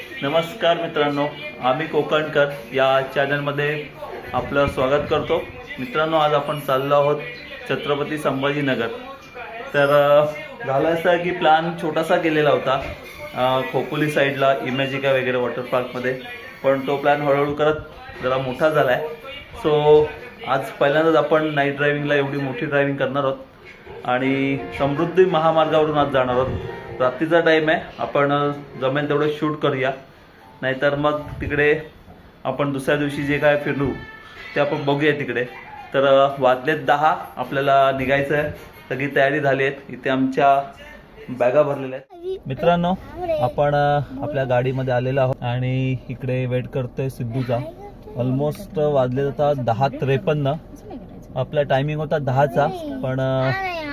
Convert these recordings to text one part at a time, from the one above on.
नमस्कार मित्रांनो, आम्ही कोकणकर या चॅनलमध्ये आपलं स्वागत करतो. मित्रांनो, आज आपण चाललो आहोत छत्रपती संभाजीनगर. तर झालं असं की प्लॅन छोटासा केलेला होता खोपोली साईडला इमॅजिका वगैरे वॉटर पार्कमध्ये, पण तो प्लॅन हळूहळू करत जरा मोठा झाला आहे. सो आज पहिल्यांदाच आपण नाईट ड्रायव्हिंगला एवढी मोठी ड्रायव्हिंग करणार आहोत आणि समृद्धी महामार्गावरून आज जाणार आहोत. रात्रीचा टाईम आहे, आपण जमेल तेवढं शूट करूया, नाहीतर मग तिकडे आपण दुसऱ्या दिवशी जे काय फिरू ते आपण बघूया तिकडे. तर वाजलेत 10, आपल्याला निघायचं आहे. सगळी तयारी झाली आहे. इथे आमच्या बॅगा भरलेल्या आहेत. मित्रांनो, आपण आपल्या गाडीमध्ये आलेलो आहोत आणि इकडे वेट करतोय सिद्धूचा. ऑलमोस्ट वाजले होता 10:53. आपला टायमिंग होता 10चा, पण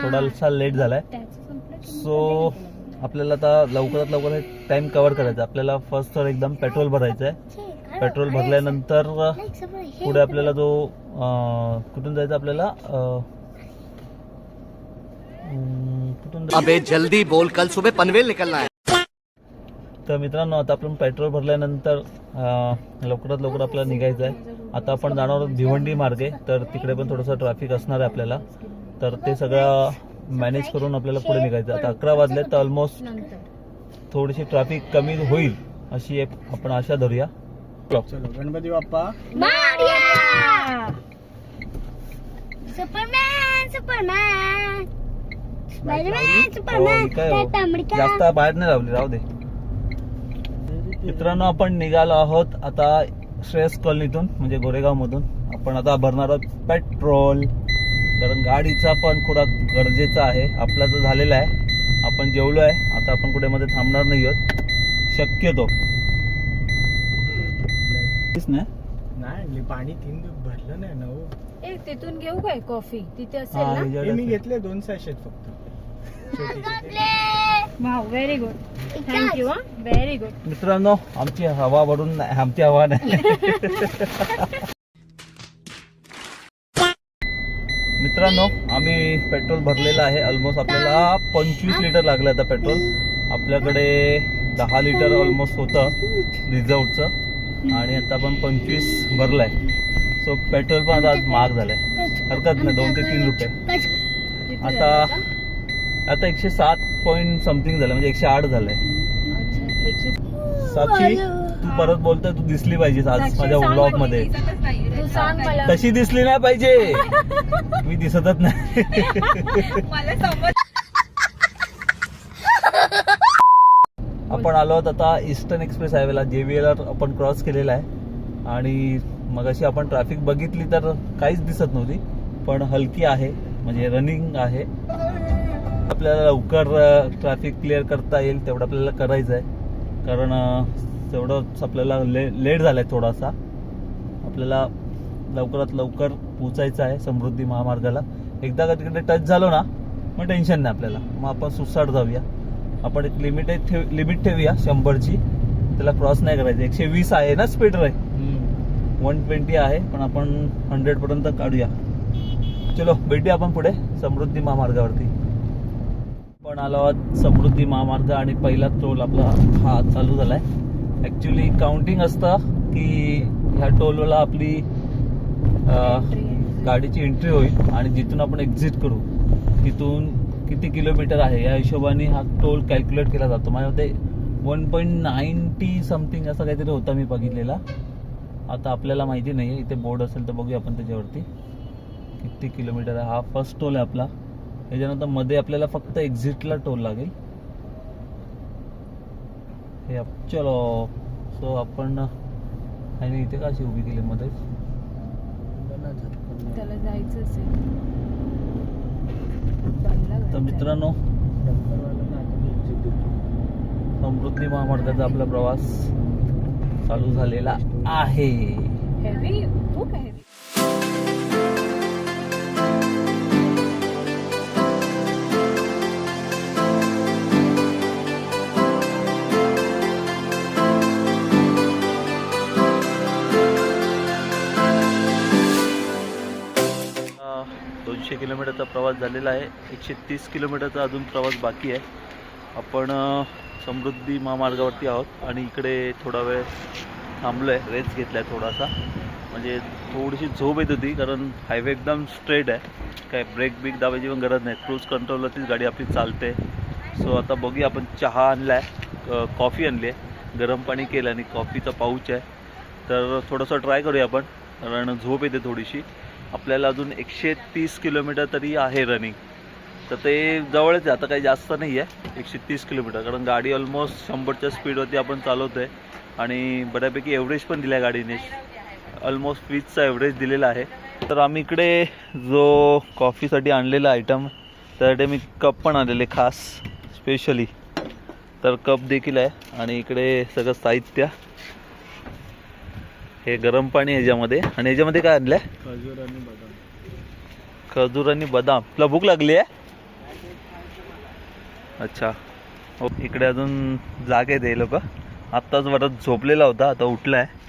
थोडासा लेट झालाय. सो आपल्याला आता लवकरात लवकर टाइम कव्हर करायचा. आपल्याला फर्स्ट तर एकदम पेट्रोल भरायचं आहे. पेट्रोल भरल्यानंतर पुढे आपल्याला जो कुठून जायचं आपल्याला कुठून अबे जल्दी बोल, कल सुबह पनवेल निकलना है. तर मित्रांनो, आता आपण पेट्रोल भरल्यानंतर लवकरात लवकर आपल्याला निघायचं आहे. आता आपण जाणार आहोत भिवंडी मार्गे, तर तिकडे पण थोडंसं ट्रॅफिक असणार आहे आपल्याला. तर ते सगळं मॅनेज करून आपल्याला पुढे निघायचं. आता 11 वाजले, तर ऑलमोस्ट थोडीशी ट्रॅफिक कमी होईल अशी आपण आशा धरूया. चलो गणपती बाप्पा सुपरमॅन सुपरमॅन जास्त बाहेर नाही लावली, राहू दे. मित्रांनो, आपण निघालो आहोत आता श्रेयस कॉलनीतून, म्हणजे गोरेगाव मधून. आपण आता भरणार आहोत पेट्रोल, कारण गाडीचा पण खुराक गरजेचा आहे. आपला तर झालेला आहे, आपण जेवलो आहे. आता आपण कुठे मध्ये थांबणार नाही आहोत शक्यतो. नाही, पाणी 3 भरलं नाही ना. एक तिथून घेऊ काय कॉफी? तिथे असेल ना. मी घेतले 2 सॅशेट फक्त. Wow, very good, thank you. Very good. मित्रांनो, आमची हवा भरून नाही, आमची हवा नाही. मित्रांनो, आम्ही पेट्रोल भरलेलं आहे. ऑलमोस्ट आपल्याला 25 लिटर लागलं आता पेट्रोल. आपल्याकडे 10 लिटर ऑलमोस्ट होतं रिझर्वचं, आणि आता आपण 25 भरलाय. सो पेट्रोल पण आता आज महाग झालंय, हरकत नाही, 2 ते 3 रुपये. आता 107 पॉइंट समथिंग झालं, म्हणजे 108 झालंय. साक्षी, तू परत बोलतोय, तू दिसली पाहिजे आज माझ्या व्लॉग मध्ये. तू सांग मला. तशी दिसली नाही पाहिजे, मी दिसतच नाही. आपण आलो आहोत आता ईस्टर्न एक्सप्रेस हायवेला. JVL आपण क्रॉस केलेला आहे, आणि मगाशी आपण ट्रॅफिक बघितली तर काहीच दिसत नव्हती, पण हलकी आहे, म्हणजे रनिंग आहे. आपल्याला लवकर ट्रॅफिक क्लिअर करता येईल तेवढं आपल्याला करायचं आहे, कारण तेवढंच आपल्याला लेट झालाय थोडासा. आपल्याला लवकरात लवकर पोचायचं आहे समृद्धी महामार्गाला. एकदा का तिकडे टच झालो ना, मग टेन्शन नाही आपल्याला. मग आपण सुसाट जाऊया. आपण एक लिमिट ठेवूया 100ची, त्याला क्रॉस नाही करायचं. 120 आहे ना स्पीड रे, 120 आहे, पण आपण 100 पर्यंत काढूया. चलो, भेटूया आपण पुढे समृद्धी महामार्गावरती. पण आलो आहोत समृद्धी महामार्ग, आणि पहिला टोल आपला हा चालू झालाय. ऍक्च्युली काउंटिंग असतं की ह्या टोलला आपली गाडीची एंट्री होईल, आणि जिथून आपण एक्झिट करू तिथून किती किलोमीटर आहे या हिशोबाने हा टोल कॅल्क्युलेट केला जातो. माझ्या मते 1.90 समथिंग असं काहीतरी होता मी बघितलेला. आता आपल्याला माहिती नाही, इथे बोर्ड असेल तर बघूया आपण त्याच्यावरती किती किलोमीटर आहे. हा फर्स्ट टोल आहे आपला. त्याच्यानंतर मध्ये आपल्याला फक्त एक्झिटला टोल लागेल. हे चलो. सो आपण आणि इथे का अशी उभी केली मध्ये? त्याला जायचं असेल तर मित्रांनो, समृद्धी महामार्गाचा आपला प्रवास चालू झालेला आहे. हेवी, खूप हेवी. हा 200 किलोमीटरचा प्रवास झालेला आहे. 130 किलोमीटरचा अजून प्रवास बाकी आहे. आपण समृद्धी महामार्गावरती आहोत आणि इकडे थोडा वेळ थांबलो आहे, रेस्ट घेतला आहे थोडासा. म्हणजे थोडीशी झोप येत होती कारण हायवे एकदम स्ट्रेट आहे, काय ब्रेक बिक दाबायची पण गरज नाही, क्रूज कंट्रोलवरतीच गाडी आपली चालते. सो आता बघूया. आपण चहा आणला आहे, कॉफी आणली आहे, गरम पाणी केलं आणि कॉफीचा पाऊच आहे. तर थोडंसं ट्राय करूया आपण, कारण झोप येते थोडीशी. आपल्याला अजून 130 किलोमीटर तरी आहे रनिंग, तर ते जवळच आहे, आता काही जास्त नाही आहे 130 किलोमीटर, कारण गाडी ऑलमोस्ट 100च्या स्पीडवरती आपण चालवतो आहे आणि बऱ्यापैकी ॲव्हरेज पण दिला आहे गाडीने, ऑलमोस्ट 20चा ॲव्हरेज दिलेला आहे. तर आम्ही इकडे जो कॉफीसाठी आणलेला आयटम, त्यासाठी मी कप पण आणलेले खास स्पेशली, तर कप देखील आहे आणि इकडे सगळं साहित्य. हे गरम पाणी ह्याच्यामध्ये, आणि ह्याच्यामध्ये काय आणलं आहे? खजूर आणि बदाम. खजूर आणि बदाम. तुला भूक लागली आहे? अच्छा. हो, इकडे अजून जागे आहेत हे लोक. आत्ताच वरच झोपलेला होता, आता उठला आहे.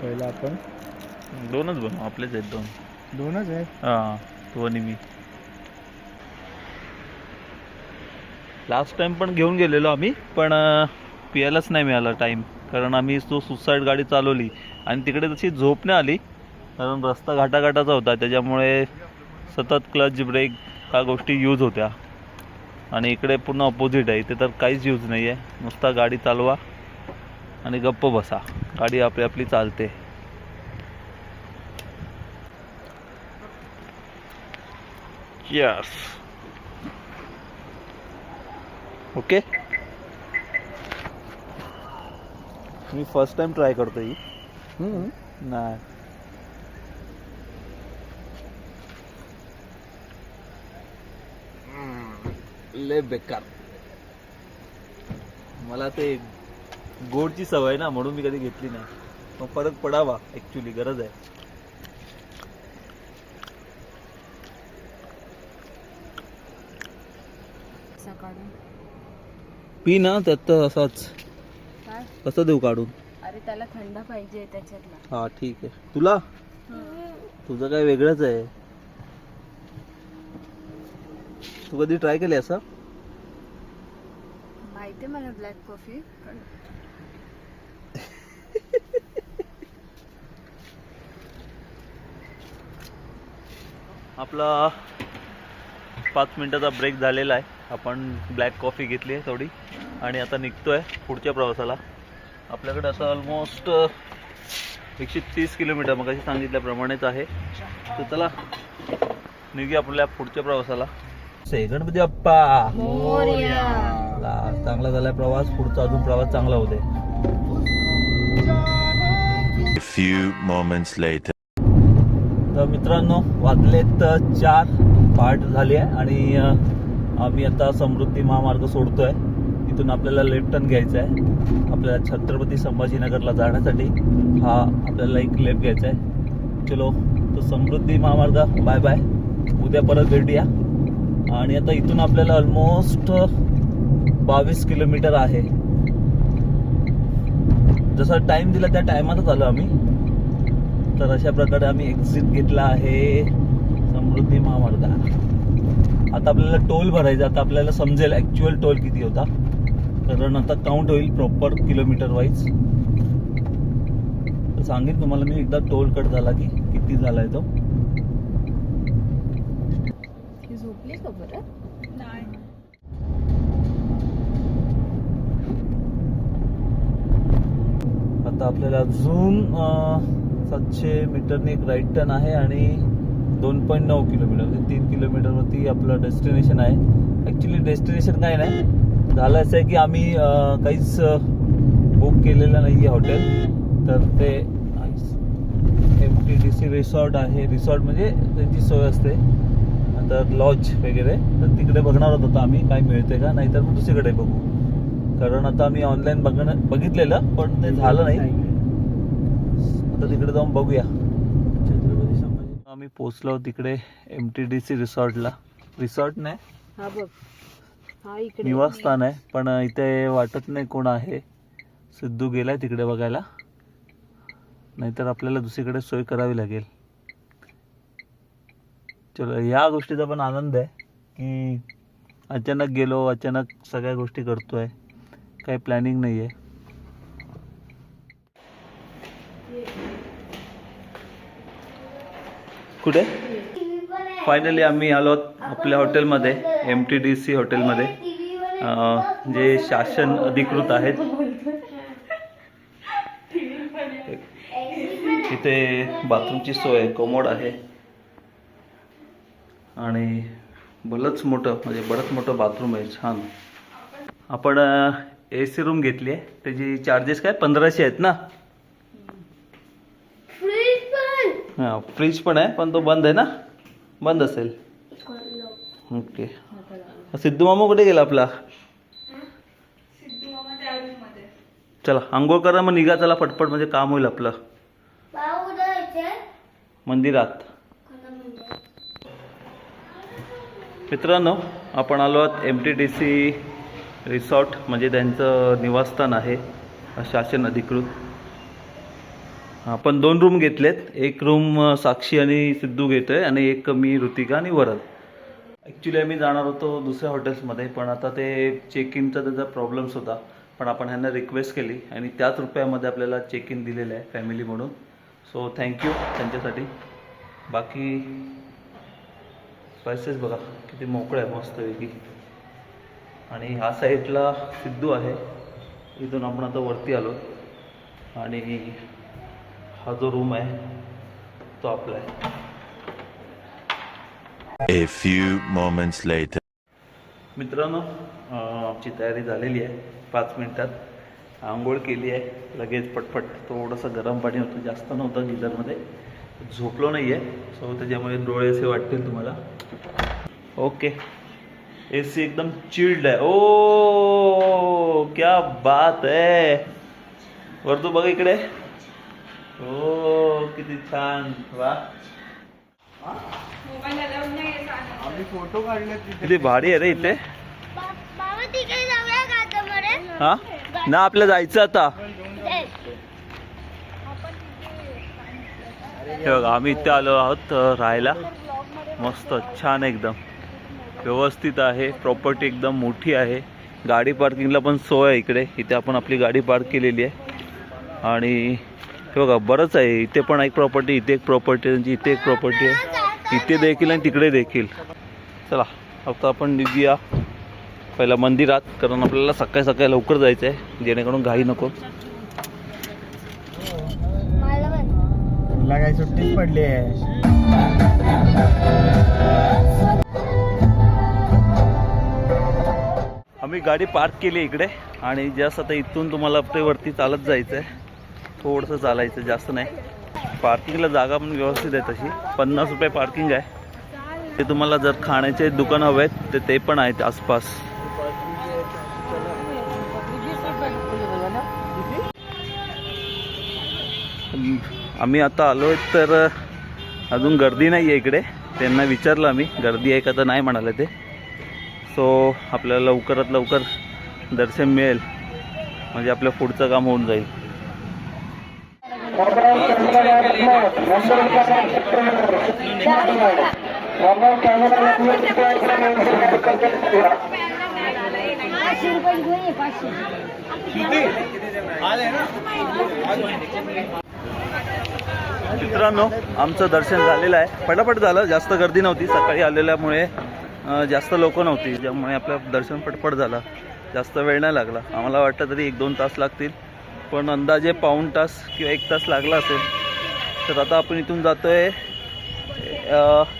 पहिला आपण दोनच बनव, आपलेच आहेत दोन. दोनच आहे. हां, तू आणि मी. लास्ट टाइम पण घेऊन गेलेलो आम्ही, पण पियायलाच नाही मिळाला टाईम, कारण आम्ही तो सुसाईड गाडी चालवली आणि तिकडे तशी झोप नाही आली, कारण रस्ता घाटाघाटाचा होता, त्याच्यामुळे सतत क्लच ब्रेक ह्या गोष्टी यूज होत्या. आणि इकडे पूर्ण अपोजिट आहे, इथे तर काहीच यूज नाही आहे, नुसता गाडी चालवा आणि गप्प बसा, गाडी आपली आपली चालते. यस. ओके. मी फर्स्ट टाइम ट्राय करतो ही. नाही, लय बेकार. मला ते गोडची सवय ना, म्हणून मी कधी घेतली नाही, मग फरक पडावा, ॲक्च्युली गरज आहे. पी ना, त्यात तर असाच. कसं देऊ काढून? अरे त्याला थंड पाहिजे त्याच्यातला. हा ठीक आहे. तुला तुझं काय वेगळंच आहे. तू कधी ट्राय केले असं? माहिती मला ब्लॅक कॉफी, पण आपला 5 मिनिटाचा ब्रेक झालेला आहे. आपण ब्लॅक कॉफी घेतली आहे थोडी आणि आता निघतोय पुढच्या प्रवासाला. आपल्याकडे आता ऑलमोस्ट 130 किलोमीटर मग अशी सांगितल्याप्रमाणेच आहे. तर चला निघूया आपल्या पुढच्या प्रवासाला. गणपती बाप्पा मोरया. चांगला झालाय प्रवास, पुढचा अजून प्रवास चांगला होते. A few moments later. तर मित्रांनो, वाजलेत 4, पहाट झाली आहे आणि आम्ही आता समृद्धी महामार्ग सोडतोय. इथून आपल्याला लेफ्ट टर्न घ्यायचा आहे. आपल्याला छत्रपती संभाजीनगरला जाण्यासाठी हा आपल्याला एक लेफ्ट घ्यायचा आहे. चलो, तो समृद्धी महामार्ग बाय बाय, उद्या परत भेटूया. आणि आता इथून आपल्याला ऑलमोस्ट 22 किलोमीटर आहे. जसा टाइम दिला त्या टायमातच आलो आम्ही. तर अशा प्रकारे आम्ही एक्झिट घेतला आहे समृद्धी महामार्ग. आता आपल्याला टोल भरायचा. आता आपल्याला समजेल ॲक्च्युअल टोल किती होता, कारण आता काउंट होईल प्रॉपर किलोमीटर वाईज. तर सांगेन तुम्हाला मी एकदा टोल कट झाला की किती झाला आहे तो. झोपली का बरं? नाही. आता आपल्याला अजून 700 मीटरने एक राईट टर्न आहे आणि 2.9 किलोमीटर म्हणजे 3 किलोमीटरवरती आपलं डेस्टिनेशन आहे. ॲक्च्युली डेस्टिनेशन काय नाही झालं, असं आहे की आम्ही काहीच बुक केलेलं नाही आहे हॉटेल. तर ते MTDC रिसॉर्ट आहे. रिसॉर्ट म्हणजे त्यांची सोय असते, तर लॉज वगैरे. तर तिकडे बघणार होतो आम्ही काय मिळते का, नाहीतर मग दुसरीकडे बघू. कारण आता आम्ही ऑनलाईन बघितलेलं पण ते झालं नाही. आता तिकडे जाऊन बघूया. छत्रपती संभाजी आम्ही पोचलो तिकडे MTDC रिसॉर्टला. रिसॉर्ट नाही, हा बघ, हा इकडे निवासस्थान आहे, पण इथे वाटत नाही कोण आहे. सिद्धू गेलाय तिकडे बघायला, नाहीतर आपल्याला दुसरीकडे सोय करावी लागेल. चलो, या गोष्टीचा पण आनंद आहे की अचानक गेलो, अचानक सगळ्या गोष्टी करतोय, काही प्लॅनिंग नाही आहे. कुठे फायनली आम्ही आलो आपल्या हॉटेलमध्ये, MTDC हॉटेलमध्ये, जे शासन अधिकृत आहेत. इथे बाथरूमची सोय आहे, कोमोड आहे आणि बरंच मोठं बाथरूम आहे, छान. आपण AC रूम घेतली आहे, त्याची चार्जेस काय 1500 आहेत ना. हां, फ्रीज पण आहे, पण तो बंद आहे ना, बंद असेल. ओके. सिद्धू मामा कुठे गेला आपला? चला आंघोळ करा, मग निघा, चला पटपट, म्हणजे काम होईल आपलं. मंदिरात. मित्रांनो, आपण आलो आहोत MTDC रिसॉर्ट, म्हणजे त्यांचं निवासस्थान आहे शासन अधिकृत. आपण 2 रूम घेतलेत. एक रूम साक्षी आणि सिद्धू घेतोय आणि एक मी, ऋतिका आणि वरद. ॲक्च्युली आम्ही जाणार होतो दुसऱ्या हॉटेल्समध्ये, पण आता ते चेक इनचा त्याचा प्रॉब्लेम्स होता, पण आपण ह्यांना रिक्वेस्ट केली आणि त्याच रुपयामध्ये आपल्याला चेक इन दिलेलं आहे फॅमिली म्हणून. सो थँक्यू त्यांच्यासाठी. बाकी स्पायसेस बघा किती मोकळं आहे मस्तपैकी. आणि ह्या साईडला सिद्धू आहे, इथून आपण आता वरती आलो आणि हा जो रूम आहे तो आपला आहे. A few moments later. मित्रांनो, आमची तयारी झालेली आहे. 5 मिनिटात आंघोळ केली आहे, लगेच पटपट. थोडंसं गरम पाणी होतं, जास्त नव्हतं गिझरमध्ये, झोपलो नाही आहे, सो त्याच्यामुळे डोळे असे वाटतील तुम्हाला. ओके. AC एकदम चिल्ड आहे. ओ क्या बात आहे. वरतू बघा इकडे. ओ किती छान. वा, आम्ही फोटो काढले तिथे. किती भारी आहे रे इथे. बाबा तिकडे जाऊया का आता बरं? हा ना, आपल्याला जायचं आता. हे बघा, आम्ही इथे आलो आहोत राहायला. मस्त छान, एकदम व्यवस्थित आहे. प्रॉपर्टी एकदम मोठी आहे. गाडी पार्किंगला पण सोय आहे इकडे. इथे आपण आपली गाडी पार्क केलेली आहे. आणि हे बघा, बरंच आहे. इथे पण एक प्रॉपर्टी, इथे एक प्रॉपर्टी, त्यांची इथे एक प्रॉपर्टी आहे, इथे देखील आणि तिकडे देखील. चला आता आपण निघूया पहिला मंदिरात, कारण आपल्याला सकाळी सकाळी लवकर जायचं आहे, जेणेकरून घाई नको. तुला काही सुट्टीच पडली आहे. आम्ही गाडी पार्क केली इकडे आणि जस्ट आता इथून तुम्हाला ते वरती चालत जायचं आहे. थोडंसं चालायचं, जास्त नाही. पार्किंगला जागा पण व्यवस्थित आहे तशी. 50 रुपये पार्किंग आहे. ते तुम्हाला जर खाण्याचे दुकान हवे आहेत तर ते पण आहेत आसपास. आम्ही आता आलो आहे तर अजून गर्दी नाही आहे इकडे. त्यांना विचारलं आम्ही गर्दी आहे का, तर नाही म्हणाले ते. सो आपल्याला लवकरात लवकर दर्शन मिळेल, म्हणजे आपलं पुढचं काम होऊन जाईल. मित्रांनो, आमचं दर्शन झालेलं आहे. पटापट झालं, जास्त गर्दी नव्हती. सकाळी आलेल्यामुळे जास्त लोक नव्हती, ज्यामुळे आपलं दर्शन पटपट झालं. जास्त वेळ नाही लागला. आम्हाला वाटतं तरी 1-2 तास लागतील, पण अंदाजे पाऊण तास किंवा 1 तास लागला असेल. तर आता आपण इथून जातोय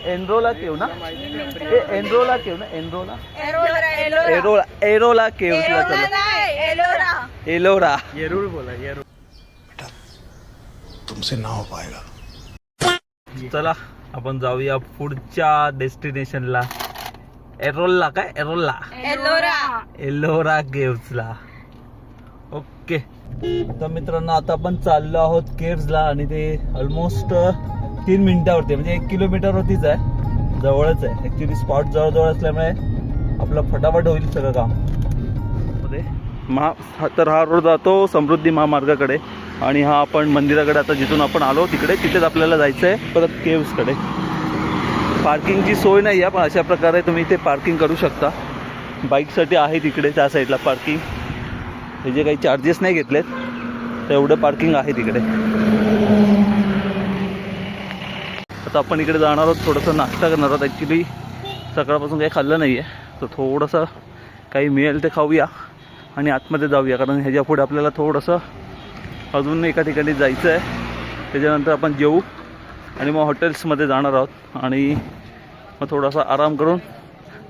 एनरोला केव ना, एनरोला केव ना, एरोला केव्हला. एलोरा, येरूळ बोला, येरूळ. तुमसे ना हो पाएगा. चला आपण जाऊया पुढच्या डेस्टिनेशनला. एरोला काय, एलोरा केव्हला. ओके. तर मित्रांनो, आता आपण चाललो आहोत केव्हला आणि ते ऑलमोस्ट 3 मिनिटावरती, म्हणजे 1 किलोमीटरवरतीच आहे, जवळच आहे. ॲक्च्युली स्पॉट जवळ असल्यामुळे आपलं फटाफट होईल सगळं काम. तर हा रोड जातो समृद्धी महामार्गाकडे आणि हा आपण मंदिराकडे, आता जिथून आपण आलो तिथेच आपल्याला जायचं आहे परत केव्सकडे. पार्किंगची सोय नाही आहे, पण अशा प्रकारे तुम्ही इथे पार्किंग करू शकता. बाईकसाठी आहे तिकडे त्या साईडला पार्किंग. हे जे काही चार्जेस नाही घेतलेत तेवढं पार्किंग आहे तिकडे. आता आपण इकडे जाणार आहोत, थोडंसं नाश्ता करणार आहोत. ॲक्च्युली सकाळपासून काही खाल्लं नाही आहे, तर थोडंसं काही मिळेल ते खाऊया आणि आतमध्ये जाऊया, कारण ह्याच्या पुढे आपल्याला थोडंसं अजून एका ठिकाणी जायचं आहे. त्याच्यानंतर आपण जेवू आणि मग हॉटेल्समध्ये जाणार आहोत आणि मग थोडासा आराम करून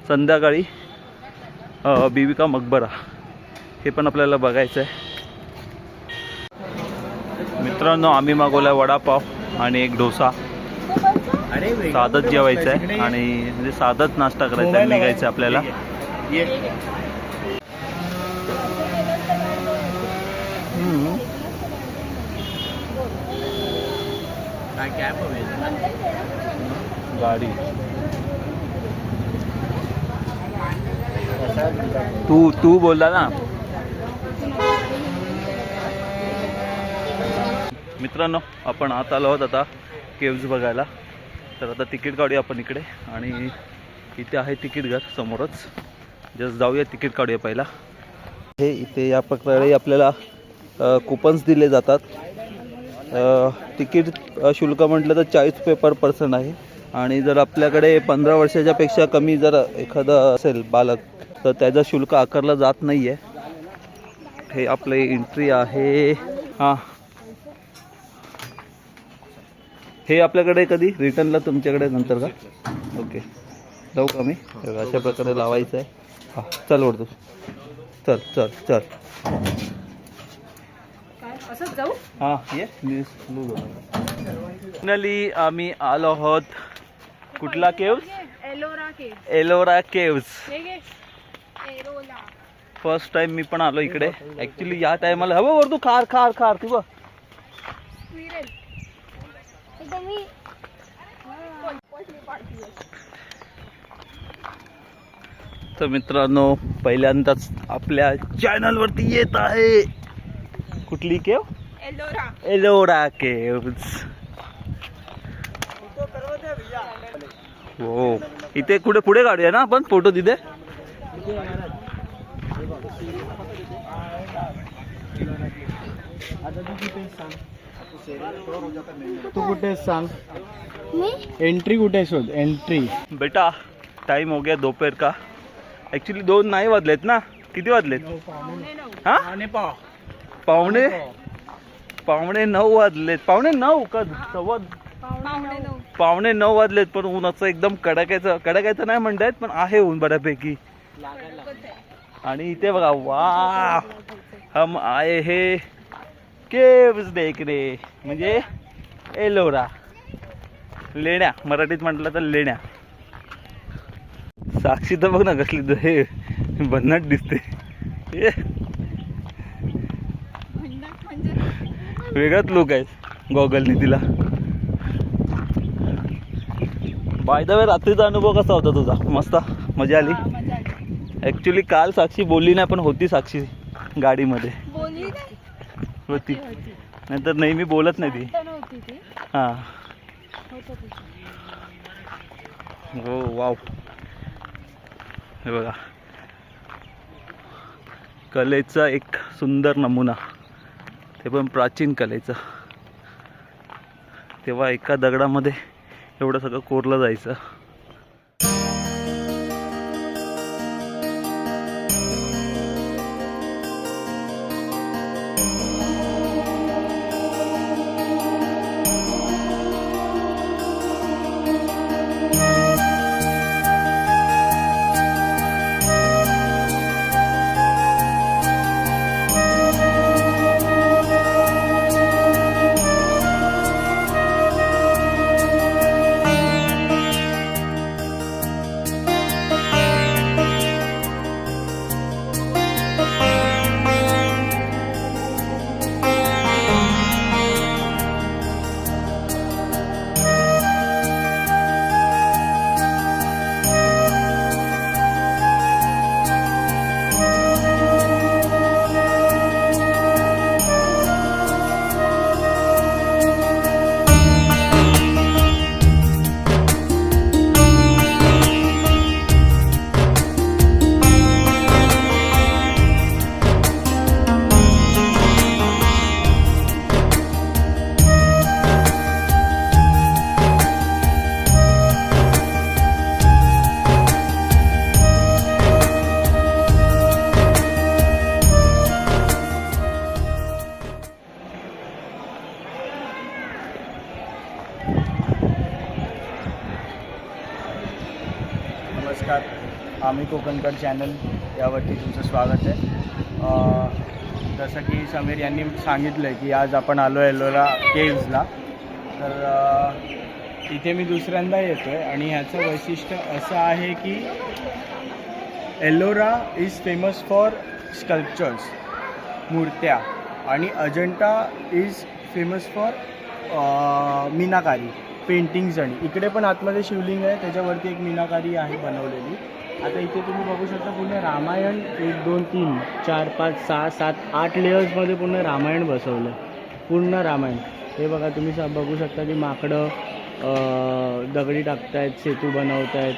संध्याकाळी बीबी का मकबरा हे पण आपल्याला बघायचं आहे. मित्रांनो, आम्ही मागवला वडापाव आणि एक डोसा. साधंच जेवायचं आहे आणि म्हणजे साधंच नाश्ता करायचा आहे, निघायचं आहे आपल्याला. गाडी तू बोलला ना. मित्रांनो, आपण आत आलो आहोत आता केव्ज बघायला. तर आता तिकीट काढूया आपण इकडे आणि इथे आहे तिकीट घर समोरच. जस्ट जाऊया, तिकीट काढूया पहिला. हे इथे या प्रकारे आपल्याला कुपन्स दिले जातात. तिकीट शुल्क म्हटलं तर 40 रुपये पर पर्सन आहे आणि जर आपल्याकडे 15 वर्षाच्या पेक्षा कमी जर एखादं असेल बालक तर त्याचं शुल्क आकारलं जात नाही आहे. हे आपले एंट्री आहे. हां, हे आपल्याकडे कधी रिटर्नला तुमच्याकडे नंतर का? ओके, जाऊ का मी? अशा प्रकारे लावायचं आहे. हां, चल वरतो, चल चल चल. असंच जाऊ. हां, ये फायनली आम्ही आलो आहोत. कुठला केव्ज? एलोरा केव. एलोरा केव्ज. हे घे. एरोला. फर्स्ट टाइम मी पण आलो इकडे. ॲक्च्युली या टायमाला हवं वर तू खार खार खार तू बघ. स्क्विरल. इथं मी तर मित्रांनो, पहिल्यांदाच आपल्या चॅनलवरती येत आहे. कुठली केव? एलोरा. एलोरा केव्ज. हो, इथे कुठे पुढे काढूया ना आपण फोटो तिथे. तू कुठे सांग, मी एंट्री कुठे शोध. एंट्री बेटा, टाइम हो गया दोपहर का. ॲक्च्युली 2 नाही वाजलेत ना. किती वाजलेत? हां, पावणे 9 वाजलेत. पावणे 9 का? पावणे 9 वाजलेत. पण ऊनाचं एकदम कडाक्याचं नाही म्हणतायत, पण आहे ऊन बऱ्यापैकी. आणि इथे बघा, वा, हम आए हे केव्ज देखणे, म्हणजे एलोरा. लेण्या मराठीत म्हटलं तर लेण्या. साक्षी तर बघ ना कसली हे भन्नाट दिसते. वेगळाच लुक आहे गॉगलनी तिला. बाय द वे, रात्रीचा अनुभव कसा होता तुझा? मस्त, मजा आली? ॲक्च्युली काल साक्षी बोलली नाही, पण होती साक्षी गाडीमध्ये. होती, नाहीतर नेहमी बोलत नाही ती. हां, हो, वाव. हे बघा, कलेचा एक सुंदर नमुना, ते पण प्राचीन कलेचं. तेव्हा एका दगडामध्ये एवढं सगळं कोरलं जायचं. आम्ही कोकणकर चॅनल यावरती तुमचं स्वागत आहे. जसं की समीर यांनी सांगितलं आहे की आज आपण आलो आहे एलोरा केव्जला. तर इथे मी दुसऱ्यांदा येतो आहे आणि ह्याचं वैशिष्ट्य असं आहे की Ellora is famous for sculptures, मूर्त्या, आणि Ajanta is famous for meenakari, paintings. आणि इकडे पण आतमध्ये शिवलिंग आहे, त्याच्यावरती एक मीनाकारी आहे बनवलेली. आता इथे तुम्ही बघू शकता पूर्ण रामायण 1 2 3 4 5 6 7 8 लेयर्समध्ये पूर्ण रामायण बसवलं, पूर्ण रामायण. हे बघा तुम्ही बघू शकता की माकडं दगडी टाकतायत, सेतू बनवतायत,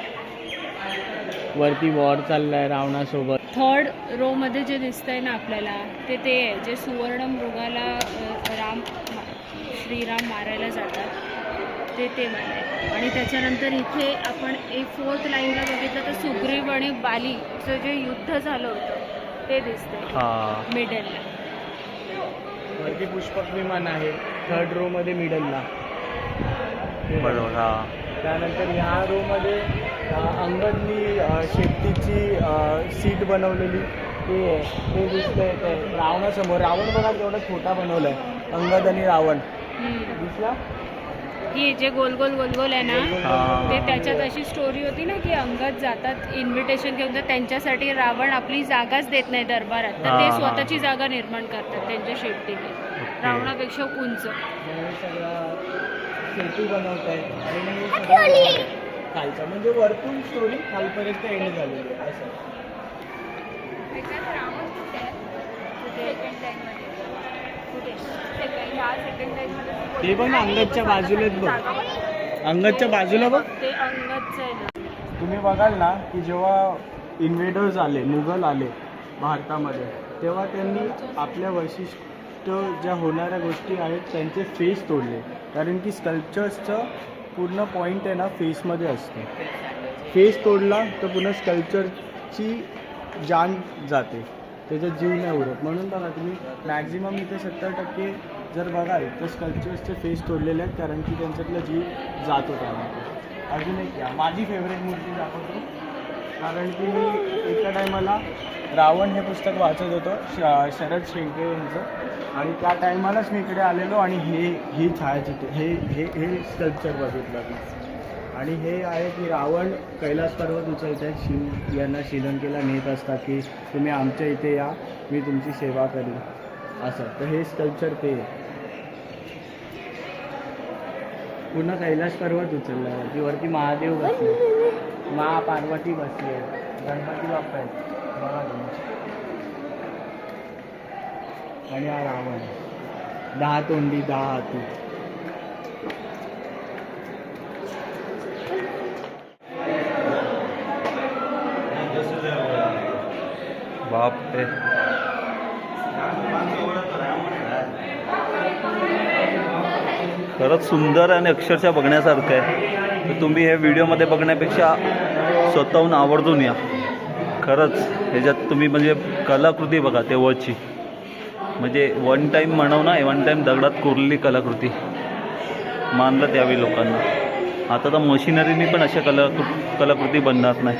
वरती वॉर चाललाय रावणासोबत. थर्ड रो मध्ये जे दिसतंय ना आपल्याला ते आहे जे सुवर्ण मृगाला श्रीराम मारायला जातात ते आहे. आणि त्याच्यानंतर इथे आपण 4th लाईनला बघितलं तर सुग्रीव आणि बालीचं जे युद्ध झालं होतं ते दिसतंय मिडलला. वरती पुष्पक विमान आहे 3rd रो मध्ये मिडलला. बरोबर. हां. त्यानंतर ह्या रोमध्ये अंगदनी शेपटीची सीट बनवलेली ते दिसतंय. ते रावणासमोर रावण बघा केवढा छोटा बनवला आहे, अंगद आणि रावण दिसला. ही जे गोल गोल आहे ना ते त्याच्यात अशी स्टोरी होती ना की अंगद जातात इन्व्हिटेशन घेऊन, तर त्यांच्यासाठी रावण आपली जागाच देत नाही दरबारात, तर ते स्वतःची जागा निर्माण करतात त्यांच्या शेपटीने, रावणापेक्षा उंच. सगळं सेतू बनवत आहेत आणि खालचा म्हणजे वरतून स्टोरी खालपर्यंत एंड झालेली आहे असं. ते पण अंगदच्या बाजूलाच बघ, अंगदच्या बाजूला बघ. ते अंगदचं आहे ना. तुम्ही बघाल ना की जेव्हा इन्व्हेडर्स आले, मुघल आले भारतामध्ये, तेव्हा त्यांनी आपल्या वैशिष्ट्य ज्या होणाऱ्या गोष्टी आहेत त्यांचे फेस तोडले. कारण की स्कल्पचर्सचं पूर्ण पॉईंट आहे ना फेसमध्ये असते. फेस तोडला तर पुन्हा स्कल्पचरची जान जाते, त्याच्यात जीव नाही उरत. म्हणून बघा तुम्ही मॅक्झिमम इथे 70% जर बघाल तर स्कल्पचर्सचे फेस तोडलेले आहेत, कारण की त्यांच्यातला जीव जातो त्यामध्ये. अजून एक या माझी फेवरेट मूर्ती दाखवतो, कारण की मी एका टायमाला रावण हे पुस्तक वाचत होतो शरद शेंके यांचं, आणि त्या टायमालाच मी इकडे आलेलो आणि हे छायाचित्र हे स्कल्पचर बघितलं मी. आणि हे आहे की रावण कैलास पर्वत उचलत आहेत, शिव यांना श्रीलंकेला नेत असतात की तुम्ही आमच्या इथे या, मी तुमची सेवा करेन असं. तर हे स्कल्पचर ते पूर्ण कैलास पर्वत उचललं आहे की वरती महादेव बसले, पार्वती बसली आहे, गणपती बाप्पा आहेत बघा तुम्ही. आणि हा रावण 10 तोंडी 10 हाती. बाप रे. खरंच सुंदर आणि अक्षरशः बघण्यासारखं आहे. तर तुम्ही हे व्हिडिओमध्ये बघण्यापेक्षा स्वतःहून आवर्जून या. खरंच ह्याच्यात तुम्ही म्हणजे कलाकृती बघा तेव्हाची, म्हणजे वन टाईम म्हणव ना, वन टाईम दगडात कोरलेली कलाकृती मानलं त्यावेळी लोकांना. आता तर मशिनरीनी पण अशा कलाकृती बनणार नाही.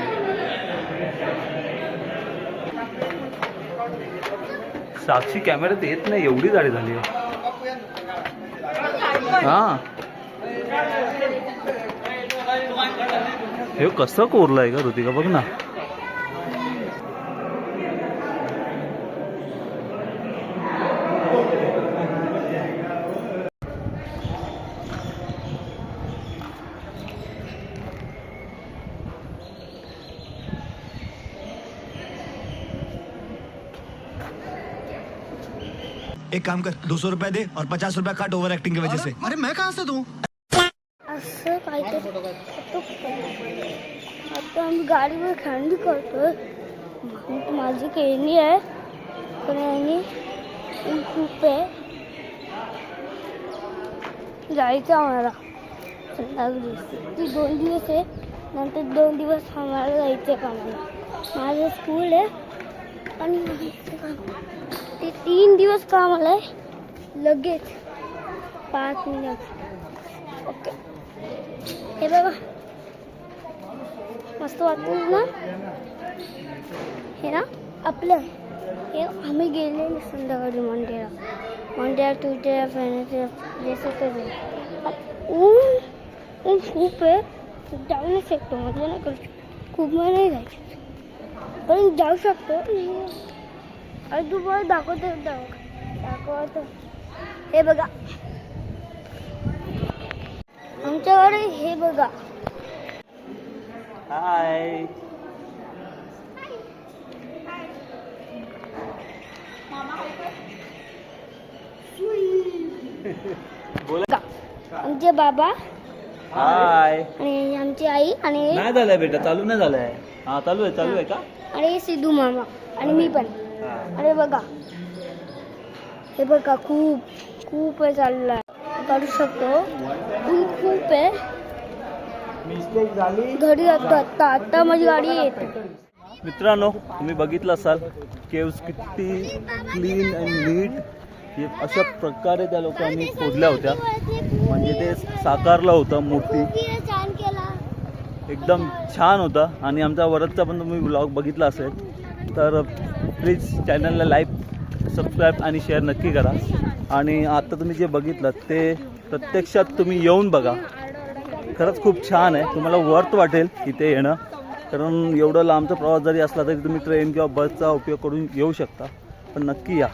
साक्षी कॅमेऱ्यात येत नाही, एवढी जाडी झाली आहे. हां, हे कसं कोरलं आहे का ऋतिका, बघ ना. एक काम कर, 200 रुपए दे और 50 रुपए काट ओवर एक्टिंग की वजह से. अरे मैं कहाँ से दूं? असं काहीतरी आता आम्ही गाडीवर खंडी करतोय. माझी खेळणी आहे पण यांनी खूप आहे. जायचं आम्हाला संध्याकाळी. ती 2 दिवस आहे, नंतर 2 दिवस आम्हाला जायचं कामाला. माझं स्कूल आहे आणि ते 3 दिवस कामाला आहे, लगेच 5 मिनिट. ओके, हे बघा मस्त वाटतं ना. हे ना आपलं हे आम्ही गेलेले संध्याकाळी मंदिरात तुझ्या फ्रेंडचे ऊन खूप आहे जाऊ नाही शकतो म्हणजे नाही करू शकतो खूप वेळ नाही जायचं पण जाऊ शकतो आणि तू बरं दाखवतो हे बघा आमच्याकडे हे बघा हाय बोला आमचे बाबा हाय आणि आमची आई आणि नाही झालंय बेटा चालू नाही झालंय हा चालू आहे का आणि सिद्धू मामा आणि मी पण अरे बघा हे बघा खूप आहे चाललंय काढू शकतो खूप आहे मिस्टेक झाली घरी आता माझी गाडी येते मित्रांनो तुम्ही बघितलं असाल केव्स किती क्लीन अँड नीट हे अशा प्रकारे त्या लोकांनी खोदल्या होत्या म्हणजे ते साकारलं होतं मूर्ती छान केला एकदम छान होता आणि आमचा वरदचा पण तुम्ही ब्लॉग बघितला असेल तर प्लीज चॅनलला लाईक सबस्क्राईब आणि शेअर नक्की करा आणि आता तुम्ही जे बघितलं ते प्रत्यक्षात तुम्ही येऊन बघा खरंच खूप छान आहे तुम्हाला वर्थ वाटेल इथे येणं कारण एवढं लांबचा प्रवास जरी असला तरी तुम्ही ट्रेन किंवा बसचा उपयोग करून येऊ शकता पण नक्की या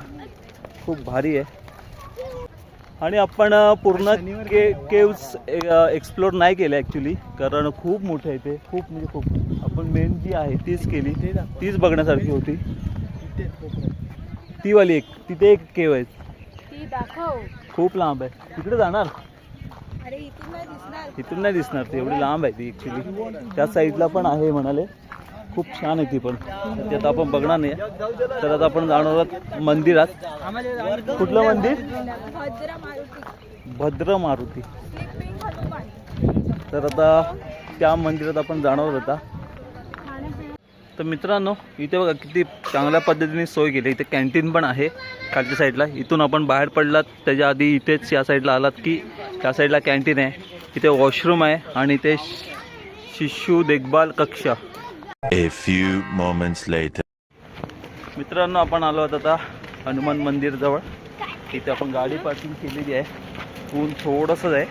खूप भारी आहे आणि आपण पूर्ण केव्स एक्सप्लोर नाही केलं ॲक्च्युली कारण खूप मोठं आहे ते खूप म्हणजे खूप आपण मेन जी आहे तीच केली तीच बघण्यासारखी होती ती वाली एक तिथे एक केव आहे ती दाखव खूप लांब आहे तिकडे जाणार अरे इथून नाही दिसणार ती एवढी लांब आहे ती ॲक्च्युली त्या साईडला पण आहे म्हणाले खूप छान आहे ती पण ती आता आपण बघणार नाही तर आता आपण जाणार आहोत मंदिरात कुठलं मंदिर भद्र मारुती तर आता त्या मंदिरात आपण जाणार होता तर मित्रांनो इथे बघा किती चांगल्या पद्धतीने सोय केली इथे कॅन्टीन पण आहे खालच्या साईडला इथून आपण बाहेर पडलात त्याच्या आधी इथेच या साईडला आलात की त्या साईडला कॅन्टीन आहे इथे वॉशरूम आहे आणि इथे शिशु देखभाल कक्ष A few moments later. मित्रांनो आपण आलो आहोत आता हनुमान मंदिर जवळ इथे आपण गाडी पार्किंग केलेली आहे ऊन थोडंसंच आहे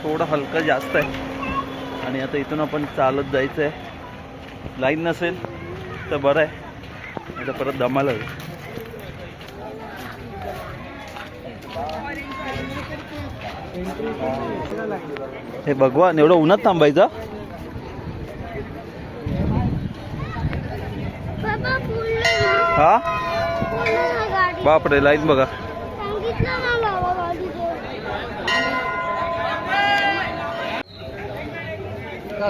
थोडं हलकं जास्त आहे आणि आता इथून आपण चालत जायचं आहे लाईन नसेल तर बरं आहे आता परत दमाला हे भगवान एवढं उन्हात थांबायचं हा बापरे लाईन बघा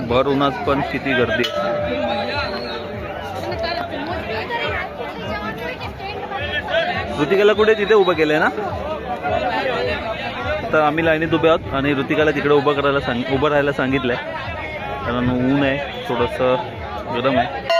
भर उन्हात पण किती गर्दी ऋतिकाला कुठे तिथे उभं केलंय ना तर आम्ही लाईनीत उभे आहोत आणि ऋतिकाला तिकडे उभं राहायला सांगितलंय कारण ऊन आहे थोडंसं गरम आहे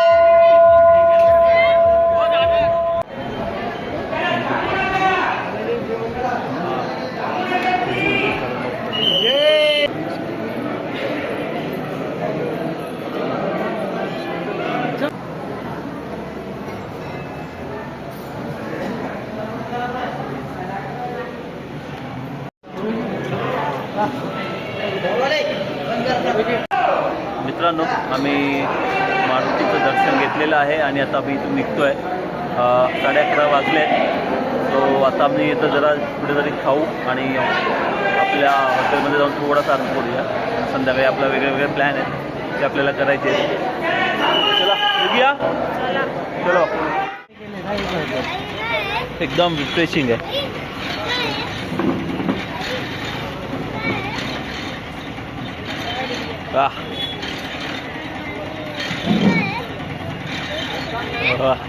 मित्रांनो आम्ही मारुतीचं दर्शन घेतलेलं आहे आणि आता आम्ही इथून निघतो आहे 11:30 वाजले सो आता आम्ही इथं जरा कुठेतरी खाऊ आणि आपल्या हॉटेलमध्ये जाऊन थोडासा आराम करूया संध्याकाळी आपला वेगळे प्लॅन आहेत ते आपल्याला करायचे आहेत चला निघूया चलो एकदम रिफ्रेशिंग आहे वाह वाह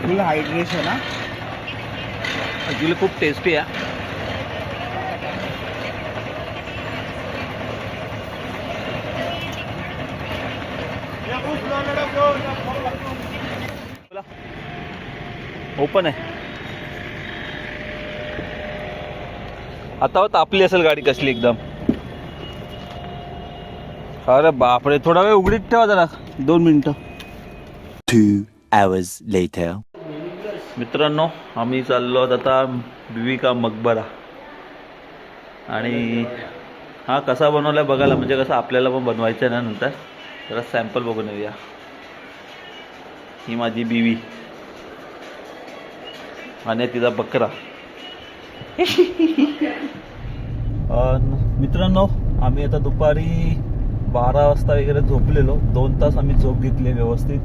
फुल हायड्रेशन हा ॲक्च्युली खूप टेस्टी आहे ओपन आहे आता तापली असेल गाडी कसली एकदम. अरे बापरे, थोडा वेळ उघडीत ठेवा जरा, 2 मिनिटं. 2 hours later. मित्रांनो, आम्ही चाललो आहोत आता बीबी का मकबरा. आणि हा कसा बनवला आहे बघायला, म्हणजे कसं आपल्याला पण बनवायचं आहे ना नंतर. जरा सॅम्पल बघून येऊया. ही माझी बीवी आणि तिचा बकरा. मित्रांनो, आम्ही आता दुपारी 12 वाजता वगैरे झोपलेलो. 2 तास आम्ही झोप घेतली व्यवस्थित.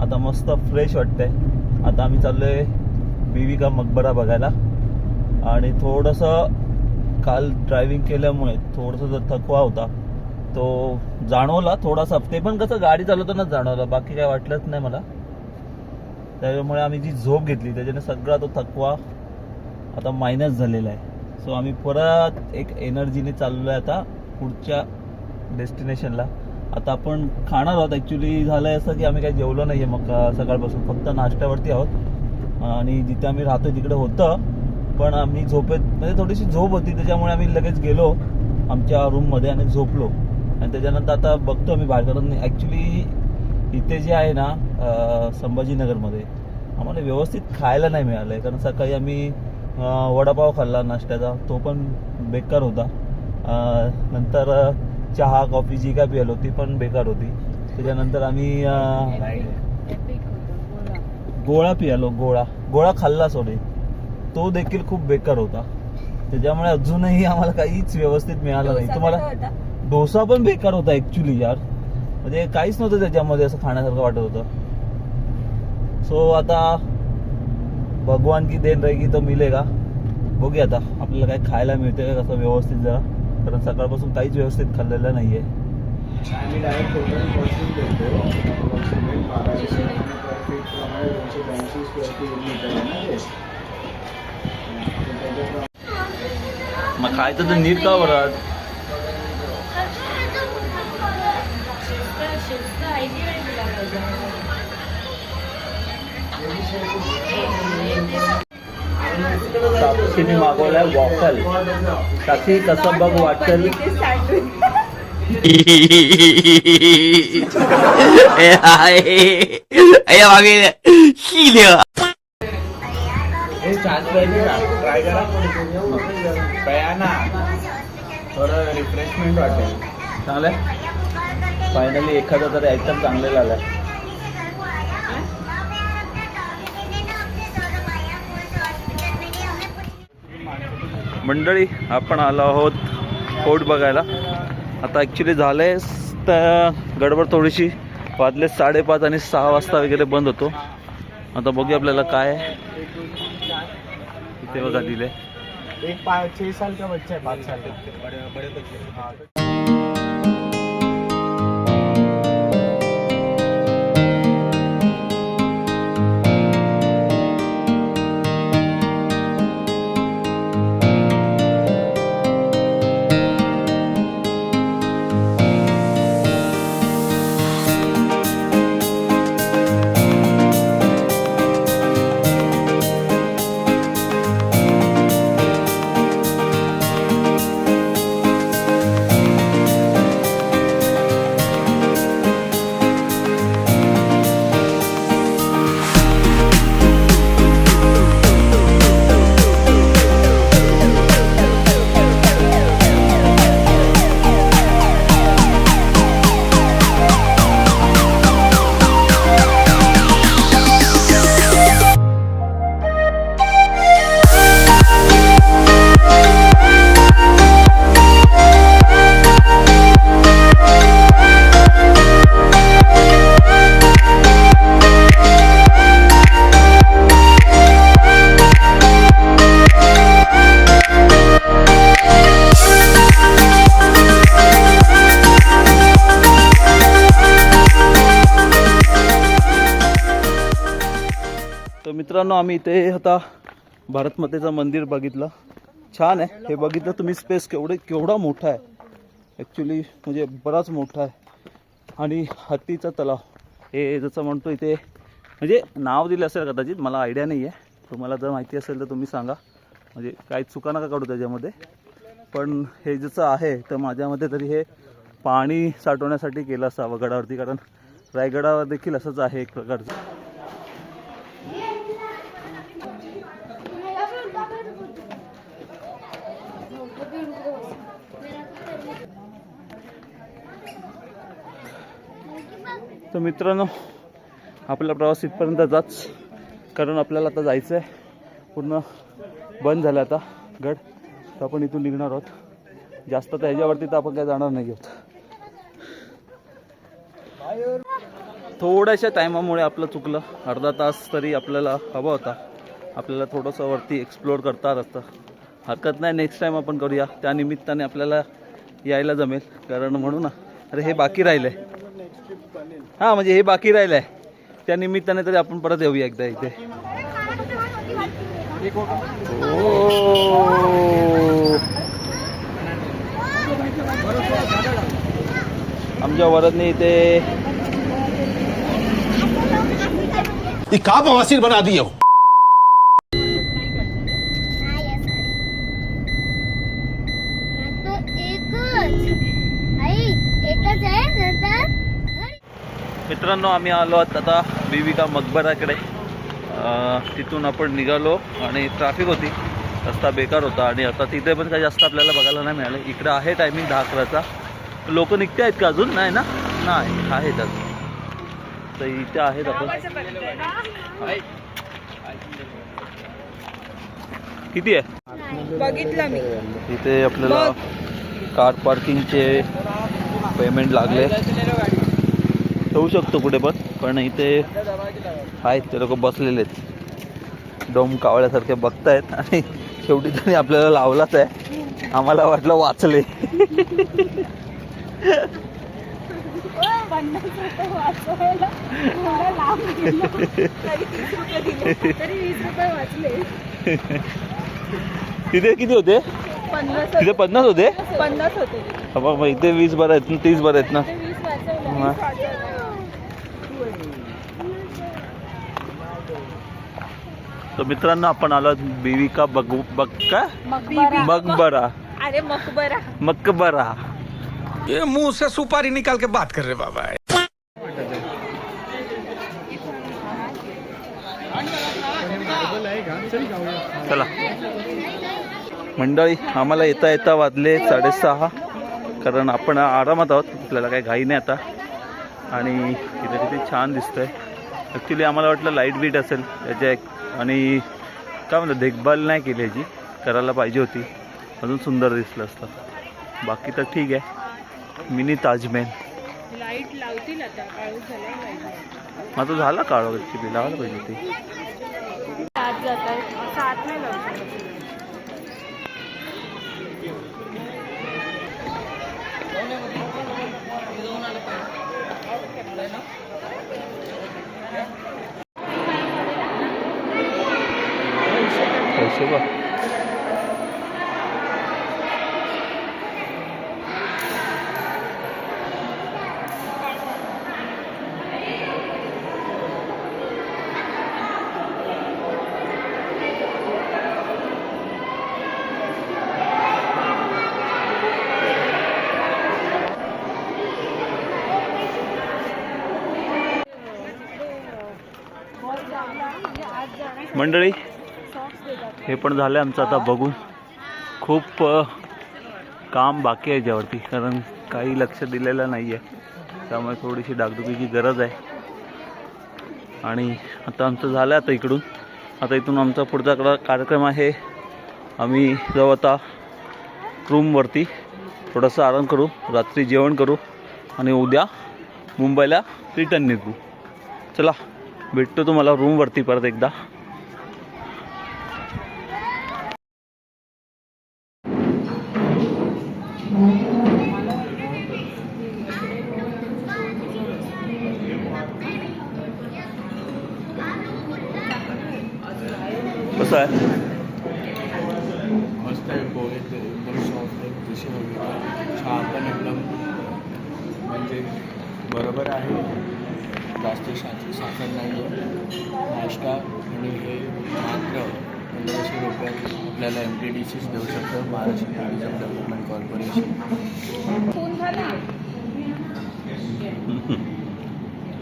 आता मस्त फ्रेश वाटतंय. आता आम्ही चाललोय बीवी का मकबरा बघायला. आणि थोडंसं काल ड्रायव्हिंग केल्यामुळे थोडंसं जो थकवा होता तो जाणवला थोडासा. ते पण कसं गाडी चालवतानाच जाणवला, बाकी काय वाटलंच नाही मला. त्यामुळे आम्ही जी झोप घेतली त्याच्याने सगळा तो थकवा आता मायनस झालेला आहे. सो आम्ही परत एक एनर्जीने चाललो आहे आता पुढच्या डेस्टिनेशनला. आता आपण खाणार आहोत. ॲक्च्युली झालं आहे असं की आम्ही काही जेवलो नाही आहे मग सकाळपासून, फक्त नाश्त्यावरती आहोत. आणि जिथे आम्ही राहतो तिकडे होतं, पण आम्ही झोपेत म्हणजे थोडीशी झोप होती त्याच्यामुळे आम्ही लगेच गेलो आमच्या रूममध्ये आणि झोपलो. आणि त्याच्यानंतर आता बघतो आम्ही बाहेर. कारण ॲक्च्युली इथे जे आहे ना संभाजीनगरमध्ये आम्हाला व्यवस्थित खायला नाही मिळालं आहे. कारण सकाळी आम्ही वडापाव खाल्ला नाश्त्याचा, तो पण बेकार होता. नंतर चहा कॉफी जी काय पियालो ती पण बेकार होती. त्याच्यानंतर आम्ही गोळा पियालो. गोळा खाल्ला सोडे, तो देखील खूप बेकार होता. त्याच्यामुळे अजूनही आम्हाला काहीच व्यवस्थित मिळालं नाही. तुम्हाला डोसा पण बेकार होता ॲक्च्युली यार, म्हणजे काहीच नव्हतं त्याच्यामध्ये असं खाण्यासारखं वाटत होतं. सो आता भगवान की देन रहेगी तो मिलेगा. बघूया आता आपल्याला काय खायला मिळते का कसं व्यवस्थित जरा, कारण सकाळपासून काहीच व्यवस्थित खाल्लेलं नाही आहे. आम्ही डायरेक्ट हॉटेल बसून देतो. अप्रॉक्सिमेट 1200 पर फीट प्रमाणे 282 स्क्वेअर फीट मीटर आहे ना ते. मग खायचं तर नीट का बरं. साक्षीने मागवलाय वॉफल. साक्षी कसं बघ वाटेल. ट्राय करा ना, थोडं रिफ्रेशमेंट वाटेल. चांगलं आहे. फायनली एखादा तरी आयटम चांगलेला आलाय. मंडळी, आपण आलो आहोत फोर्ट बघायला. आता ॲक्च्युली झालं आहे तर गडबड थोडीशी. वाजले 5:30 आणि 6 वाजता वगैरे बंद होतो. आता बघूया आपल्याला काय इथे बघा दिले. एक 6 साल का बच्चा है, 5 साल का बड़े बच्चे. मित्रांनो, आम्ही इथे आता भारतमातेचं मंदिर बघितलं. छान आहे. हे बघितलं तुम्ही स्पेस केवढा मोठा आहे. ॲक्च्युली म्हणजे बराच मोठा आहे. आणि हत्तीचा तलाव हे जसं म्हणतो इथे, म्हणजे नाव दिलं असेल कदाचित, मला आयडिया नाही आहे. तुम्हाला जर माहिती असेल तर तुम्ही सांगा, म्हणजे काही चुका नका काढू त्याच्यामध्ये. पण हे जसं आहे तर माझ्या मते तरी हे पाणी साठवण्यासाठी केलं असावं गडावरती, कारण रायगडावर देखील असंच आहे एक प्रकारचं. तर मित्रांनो, आपला प्रवास इथपर्यंतचाच, कारण आपल्याला आता जायचं आहे. पूर्ण बंद झालं आता गड, तर आपण इथून निघणार आहोत. जास्त तर ह्याच्यावरती तर आपण काय जाणार नाही आहोत. थोड्याशा टायमामुळे आपलं चुकलं. अर्धा तास तरी आपल्याला हवा होता. आपल्याला थोडंसं वरती एक्सप्लोअर करता आलं असतं. हरकत नाही, नेक्स्ट टाईम आपण करूया. त्या निमित्ताने आपल्याला यायला जमेल, कारण म्हणू ना, अरे हे बाकी राहिलं आहे. हां, म्हणजे हे बाकी राहिलं आहे, त्या निमित्ताने तरी आपण परत येऊया एकदा इथे. आमच्या वरदने इथे का बवासीर बना दिए हो. मित्रांनो, आम्ही आलो आहोत आता बीबी का मकबराकडे. तिथून आपण निघालो आणि ट्रॅफिक होती, रस्ता बेकार होता आणि आता तिथे पण काही जास्त आपल्याला बघायला नाही मिळालं. इकडं आहे टायमिंग 10-11चा. लोक निघते आहेत का अजून? नाही ना, नाही आहेत अजून. तर इथे आहेत आपण. किती आहे बघितलं मी इथे आपल्याला कार पार्किंगचे पेमेंट लागले. ठेवू शकतो कुठे पण इथे आहेत ते लोक बसलेले आहेत, डोम कावळ्यासारखे बघतायत. आणि शेवटी त्यांनी आपल्याला लावलाच आहे. आम्हाला वाटलं वाचले. तिथे किती होते? 50. तिथे 50 होते. 50 होते. मग इथे 20 बरं आहेत ना, 30 बरं आहेत ना. तर मित्रांनो, आपण आलो बीवी का मकबरा. अरे मकबरा. मकबरा. ये मुंह से सुपारी निकाल के बात कर रहे बाबा. चला मंडळी, आम्हाला येता येता वाजले 6:30, कारण आपण आरामात आहोत, आपल्याला काही घाई नाही आता. आणि तिथे किती छान दिसतंय. ॲक्च्युली आम्हाला वाटलं लाईट बीट असेल याच्या आणि काय म्हणतात, देखभाल नाही केली याची, करायला पाहिजे होती, अजून सुंदर दिसलं असतं. बाकी तर ठीक आहे. मिनी ताजमहल. लाईट लावतील आता, काळूच झालं. माझं झाला काळ ॲक्च्युली, लावायला पाहिजे होती. आत जातात असं आत नाही लावतात. पैसे बघ. मंडळी, हे पण झालं आमचं आता बघून. खूप काम बाकी आहे याच्यावरती, कारण काही लक्ष दिलेलं नाही आहे, त्यामुळे थोडीशी डागडुगीची गरज आहे. आणि आता आमचं झालं आता इकडून. आता इथून आमचा पुढचा कार्यक्रम आहे. आम्ही जाऊ आता रूमवरती, थोडंसं आराम करू, रात्री जेवण करू आणि उद्या मुंबईला रिटर्न निघू. चला भेटतो तुम्हाला रूमवरती परत एकदा. कसं आहे? मस्त आहे. पोहे ते एकदम सॉफ्ट आहे, कृषी वगैरे चहा पण एकदम म्हणजे बरोबर आहे, जास्त साखर नाही आहे. नाश्ता आणि हे मात्र 1500 रुपये आपल्याला MTDCच देऊ शकतं, महाराष्ट्र टुरिझम डेव्हलपमेंट कॉर्पोरेशन.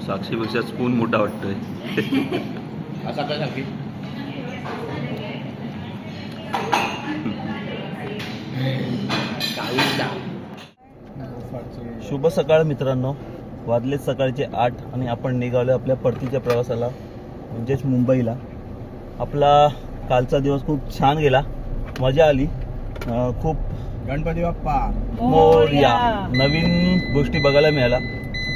साक्षीपेक्षा स्पून मोठा वाटतोय. असा काय सांगते शुभ सकाळ मित्रांनो, वाजले सकाळचे 8 आणि आपण निघालो आपल्या परतीच्या प्रवासाला म्हणजेच मुंबईला. आपला कालचा दिवस खूप छान गेला, मजा आली. खूप गणपती बाप्पा मोरया. नवीन गोष्टी बघायला मिळाल्या.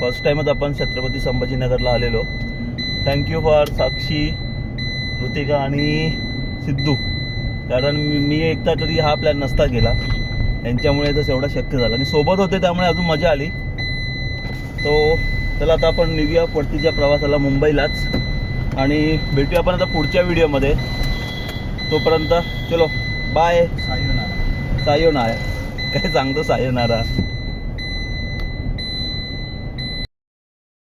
फर्स्ट टाइमच आपण छत्रपती संभाजीनगरला आलेलो. थँक्यू फॉर साक्षी, ऋतिका आणि सिद्धू, कारण मी एकटा तरी हा प्लॅन नसता केला, त्यांच्यामुळे तर एवढं शक्य झालं आणि सोबत होते त्यामुळे अजून मजा आली. तो चला आता आपण निघूया परतीच्या प्रवासाला मुंबईलाच आणि भेटूया आपण आता पुढच्या व्हिडिओमध्ये. तोपर्यंत चलो बाय. सायोनारा. काय सांगतो सायोनारा.